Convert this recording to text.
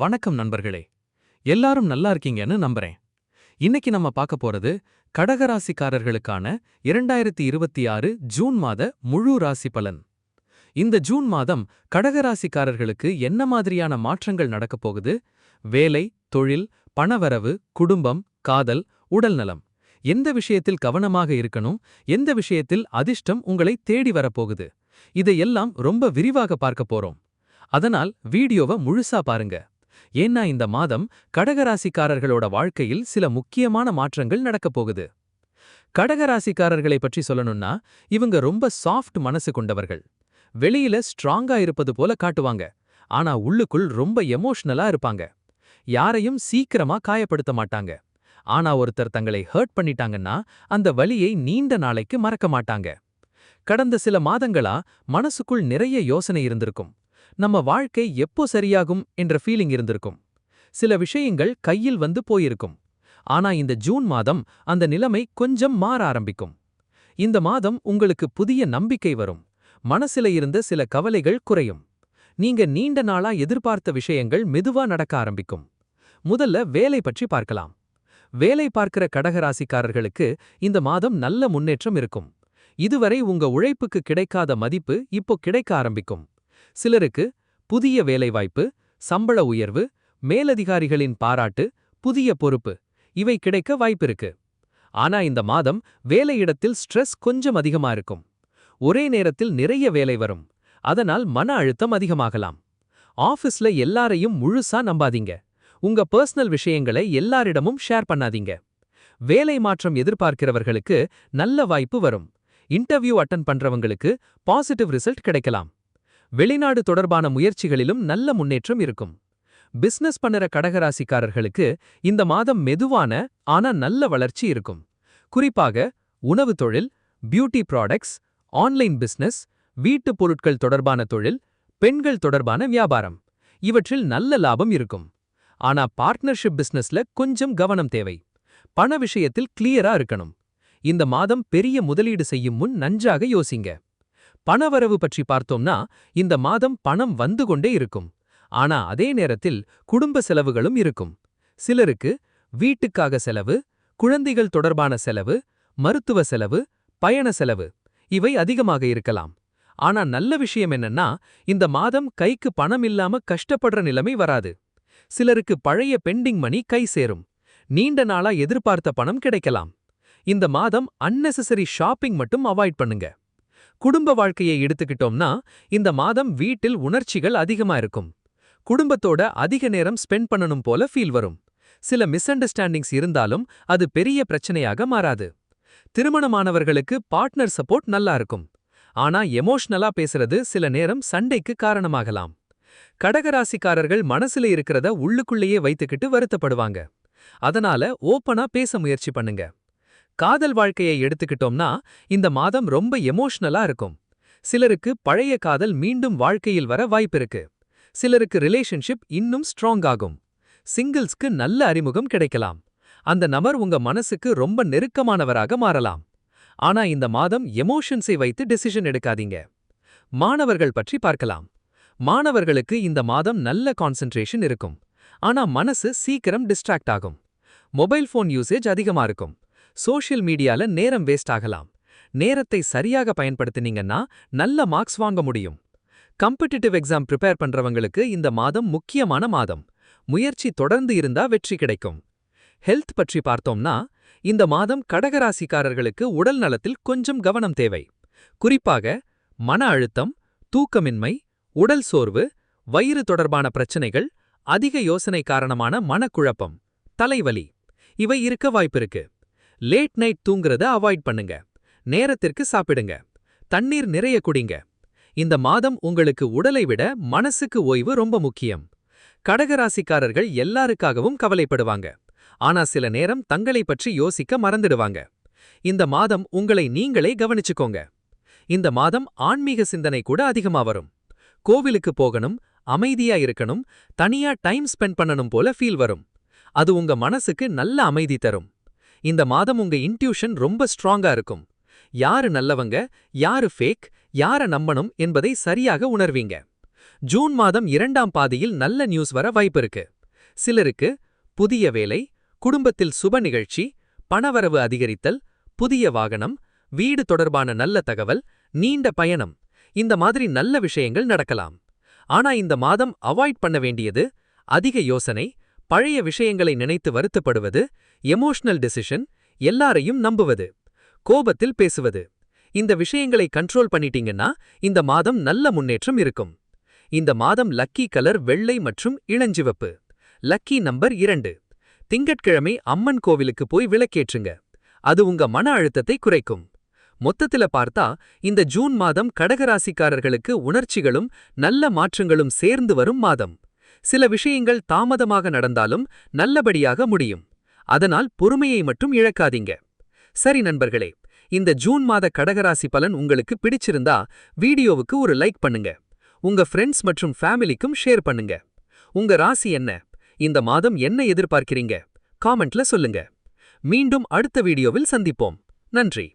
வணக்கம் நண்பர்களே. எல்லாரும் நல்லா இருக்கீங்கன்னு நம்புறேன். இன்னைக்கு நம்ம பார்க்க போறது கடகராசிக்காரர்களுக்கான 2026 ஜூன் மாத முழு ராசி பலன். இந்த ஜூன் மாதம் கடகராசிக்காரர்களுக்கு என்ன மாதிரியான மாற்றங்கள் நடக்கப் போகுது? வேலை, தொழில், பணவரவு, குடும்பம், காதல், உடல்நலம். எந்த விஷயத்தில் கவனமாக இருக்கணும், எந்த விஷயத்தில் அதிர்ஷ்டம் உங்களை தேடி வரப்போகுது, இதையெல்லாம் ரொம்ப விரிவாக பார்க்க போறோம். அதனால் வீடியோவை முழுசா பாருங்க. ஏன்னா இந்த மாதம் கடகராசிக்காரர்களோட வாழ்க்கையில் சில முக்கியமான மாற்றங்கள் நடக்கப் போகுது. கடகராசிக்காரர்களை பற்றி சொல்லணும்னா, இவங்க ரொம்ப சாஃப்ட் மனசு கொண்டவர்கள். வெளியில ஸ்ட்ராங்கா இருப்பது போல காட்டுவாங்க, ஆனா உள்ளுக்குள் ரொம்ப எமோஷனலா இருப்பாங்க. யாரையும் சீக்கிரமா காயப்படுத்த மாட்டாங்க. ஆனா ஒருத்தர் தங்களை ஹர்ட் பண்ணிட்டாங்கன்னா அந்த வலியை நீண்ட நாளைக்கு மறக்க மாட்டாங்க. கடந்த சில மாதங்களா மனசுக்குள் நிறைய யோசனை இருந்திருக்கும். நம்ம வாழ்க்கை எப்போ சரியாகும் என்ற ஃபீலிங் இருந்திருக்கும். சில விஷயங்கள் கையில் வந்து போயிருக்கும். ஆனா இந்த ஜூன் மாதம் அந்த நிலைமை கொஞ்சம் மாற ஆரம்பிக்கும். இந்த மாதம் உங்களுக்கு புதிய நம்பிக்கை வரும். மனசில இருந்த சில கவலைகள் குறையும். நீங்க நீண்ட நாளா எதிர்பார்த்த விஷயங்கள் மெதுவா நடக்க ஆரம்பிக்கும். முதல்ல வேலை பற்றி பார்க்கலாம். வேலை பார்க்கிற கடகராசிக்காரர்களுக்கு இந்த மாதம் நல்ல முன்னேற்றம் இருக்கும். இதுவரை உங்க உழைப்புக்கு கிடைக்காத மதிப்பு இப்போ கிடைக்க ஆரம்பிக்கும். சிலருக்கு புதிய வேலைவாய்ப்பு, சம்பள உயர்வு, மேலதிகாரிகளின் பாராட்டு, புதிய பொறுப்பு இவை கிடைக்க வாய்ப்பிருக்கு. ஆனா இந்த மாதம் வேலையிடத்தில் ஸ்ட்ரெஸ் கொஞ்சம் அதிகமா இருக்கும். ஒரே நேரத்தில் நிறைய வேலை வரும். அதனால் மன அழுத்தம் அதிகமாகலாம். ஆபீஸ்ல எல்லாரையும் முழுசா நம்பாதீங்க. உங்க பர்சனல் விஷயங்களை எல்லாரிடமும் ஷேர் பண்ணாதீங்க. வேலை மாற்றம் எதிர்பார்க்கிறவர்களுக்கு நல்ல வாய்ப்பு வரும். இன்டர்வியூ அட்டெண்ட் பண்றவங்களுக்கு பாசிட்டிவ் ரிசல்ட் கிடைக்கலாம். வெளிநாடு தொடர்பான முயற்சிகளிலும் நல்ல முன்னேற்றம் இருக்கும். பிசினஸ் பண்ணுற கடகராசிக்காரர்களுக்கு இந்த மாதம் மெதுவான ஆனா நல்ல வளர்ச்சி இருக்கும். குறிப்பாக உணவு தொழில், பியூட்டி ப்ராடக்ட்ஸ், ஆன்லைன் பிசினஸ், வீட்டு பொருட்கள் தொடர்பான தொழில், பெண்கள் தொடர்பான வியாபாரம் இவற்றில் நல்ல லாபம் இருக்கும். ஆனா பார்ட்னர்ஷிப் பிசினஸ்ல கொஞ்சம் கவனம் தேவை. பண விஷயத்தில் கிளியரா இருக்கணும். இந்த மாதம் பெரிய முதலீடு செய்யும் முன் நன்றாக யோசிங்க. பணவரவு பற்றி பார்த்தோம்னா இந்த மாதம் பணம் வந்து கொண்டே இருக்கும். ஆனா அதே நேரத்தில் குடும்ப செலவுகளும் இருக்கும். சிலருக்கு வீட்டுக்காக செலவு, குழந்தைகள் தொடர்பான செலவு, மருத்துவ செலவு, பயண செலவு இவை அதிகமாக இருக்கலாம். ஆனா நல்ல விஷயம் என்னன்னா, இந்த மாதம் கைக்கு பணம் இல்லாம கஷ்டப்படுற நிலைமை வராது. சிலருக்கு பழைய பெண்டிங் மணி கை சேரும். நீண்ட நாளா எதிர்பார்த்த பணம் கிடைக்கலாம். இந்த மாதம் அன்னெசரி ஷாப்பிங் மட்டும் அவாய்ட் பண்ணுங்க. குடும்ப வாழ்க்கையை எடுத்துக்கிட்டோம்னா இந்த மாதம் வீட்டில் உணர்ச்சிகள் அதிகமா இருக்கும். குடும்பத்தோட அதிக நேரம் ஸ்பெண்ட் பண்ணணும் போல ஃபீல் வரும். சில மிஸ் அண்டர்ஸ்டாண்டிங்ஸ் இருந்தாலும் அது பெரிய பிரச்சனையாக மாறாது. திருமணமானவர்களுக்கு பார்ட்னர் சப்போர்ட் நல்லா இருக்கும். ஆனா எமோஷனலா பேசுறது சில நேரம் சண்டைக்கு காரணமாகலாம். கடகராசிக்காரர்கள் மனசுல இருக்கிறத உள்ளுக்குள்ளேயே வைத்துக்கிட்டு வருத்தப்படுவாங்க. அதனால ஓப்பனா பேச முயற்சி பண்ணுங்க. காதல் வாழ்க்கையை எடுத்துக்கிட்டோம்னா இந்த மாதம் ரொம்ப எமோஷனலா இருக்கும். சிலருக்கு பழைய காதல் மீண்டும் வாழ்க்கையில் வர வாய்ப்பிருக்கு. சிலருக்கு ரிலேஷன்ஷிப் இன்னும் ஸ்ட்ராங் ஆகும். சிங்கிள்ஸ்க்கு நல்ல அறிமுகம் கிடைக்கலாம். அந்த நபர் உங்க மனசுக்கு ரொம்ப நெருக்கமானவராக மாறலாம். ஆனா இந்த மாதம் எமோஷன்ஸை வைத்து டெசிஷன் எடுக்காதீங்க. மாணவர்கள் பற்றி பார்க்கலாம். மாணவர்களுக்கு இந்த மாதம் நல்ல கான்சென்ட்ரேஷன் இருக்கும். ஆனா மனசு சீக்கிரம் டிஸ்ட்ராக்ட் ஆகும். மொபைல் போன் யூசேஜ் அதிகமா இருக்கும். சோஷியல் மீடியால நேரம் வேஸ்ட் ஆகலாம். நேரத்தை சரியாக பயன்படுத்தினீங்கன்னா நல்ல மார்க்ஸ் வாங்க முடியும். காம்படிட்டிவ் எக்ஸாம் ப்ரிப்பேர் பண்றவங்களுக்கு இந்த மாதம் முக்கியமான மாதம். முயற்சி தொடர்ந்து இருந்தா வெற்றி கிடைக்கும். ஹெல்த் பற்றி பார்த்தோம்னா இந்த மாதம் கடகராசிக்காரர்களுக்கு உடல் நலத்தில் கொஞ்சம் கவனம் தேவை. குறிப்பாக மன அழுத்தம், தூக்கமின்மை, உடல் சோர்வு, வயிறு தொடர்பான பிரச்சனைகள், அதிக யோசனை காரணமான மனக்குழப்பம், தலைவலி இவை இருக்க வாய்ப்பிருக்கு. லேட் நைட் தூங்குறத அவாய்ட் பண்ணுங்க. நேரத்திற்கு சாப்பிடுங்க. தண்ணீர் நிறைய குடிங்க. இந்த மாதம் உங்களுக்கு உடலை விட மனசுக்கு ஓய்வு ரொம்ப முக்கியம். கடகராசிக்காரர்கள் எல்லாருக்காகவும் கவலைப்படுவாங்க. ஆனா சில நேரம் தங்களை பற்றி யோசிக்க மறந்துடுவாங்க. இந்த மாதம் உங்களை நீங்களே கவனிச்சுக்கோங்க. இந்த மாதம் ஆன்மீக சிந்தனை கூட அதிகமா வரும். கோவிலுக்கு போகணும், அமைதியா இருக்கணும், தனியா டைம் ஸ்பெண்ட் பண்ணணும் போல ஃபீல் வரும். அது உங்க மனசுக்கு நல்ல அமைதி தரும். இந்த மாதம் உங்க இன்ட்யூஷன் ரொம்ப ஸ்ட்ராங்கா இருக்கும். யாரு நல்லவங்க, யாரு ஃபேக், யார நம்பணும் என்பதை சரியாக உணர்வீங்க. ஜூன் மாதம் 2ஆம் பாதியில் நல்ல நியூஸ் வர வாய்ப்பிருக்கு. சிலருக்கு புதிய வேலை, குடும்பத்தில் சுப நிகழ்ச்சி, பணவரவு அதிகரித்தல், புதிய வாகனம், வீடு தொடர்பான நல்ல தகவல், நீண்ட பயணம் இந்த மாதிரி நல்ல விஷயங்கள் நடக்கலாம். ஆனா இந்த மாதம் அவாய்ட் பண்ண வேண்டியது அதிக யோசனை, பழைய விஷயங்களை நினைத்து வருத்தப்படுவது, எமோஷனல் டிசிஷன், எல்லாரையும் நம்புவது, கோபத்தில் பேசுவது. இந்த விஷயங்களை கண்ட்ரோல் பண்ணிட்டீங்கன்னா இந்த மாதம் நல்ல முன்னேற்றம் இருக்கும். இந்த மாதம் லக்கி கலர் வெள்ளை மற்றும் இளஞ்சிவப்பு. Lucky number 2. திங்கட்கிழமை அம்மன் கோவிலுக்கு போய் விளக்கேற்றுங்க. அது உங்க மன அழுத்தத்தை குறைக்கும். மொத்தத்துல பார்த்தா இந்த ஜூன் மாதம் கடகராசிக்காரர்களுக்கு உணர்ச்சிகளும் நல்ல மாற்றங்களும் சேர்ந்து வரும் மாதம். சில விஷயங்கள் தாமதமாக நடந்தாலும் நல்லபடியாக முடியும். அதனால் பொறுமையை மட்டும் இழக்காதீங்க. சரி நண்பர்களே, இந்த ஜூன் மாத கடகராசி பலன் உங்களுக்கு பிடிச்சிருந்தா வீடியோவுக்கு ஒரு லைக் பண்ணுங்க. உங்க ஃப்ரெண்ட்ஸ் மற்றும் ஃபேமிலிக்கும் ஷேர் பண்ணுங்க. உங்க ராசி என்ன? இந்த மாதம் என்ன எதிர்பார்க்கிறீங்க? காமெண்ட்ல சொல்லுங்க. மீண்டும் அடுத்த வீடியோவில் சந்திப்போம். நன்றி.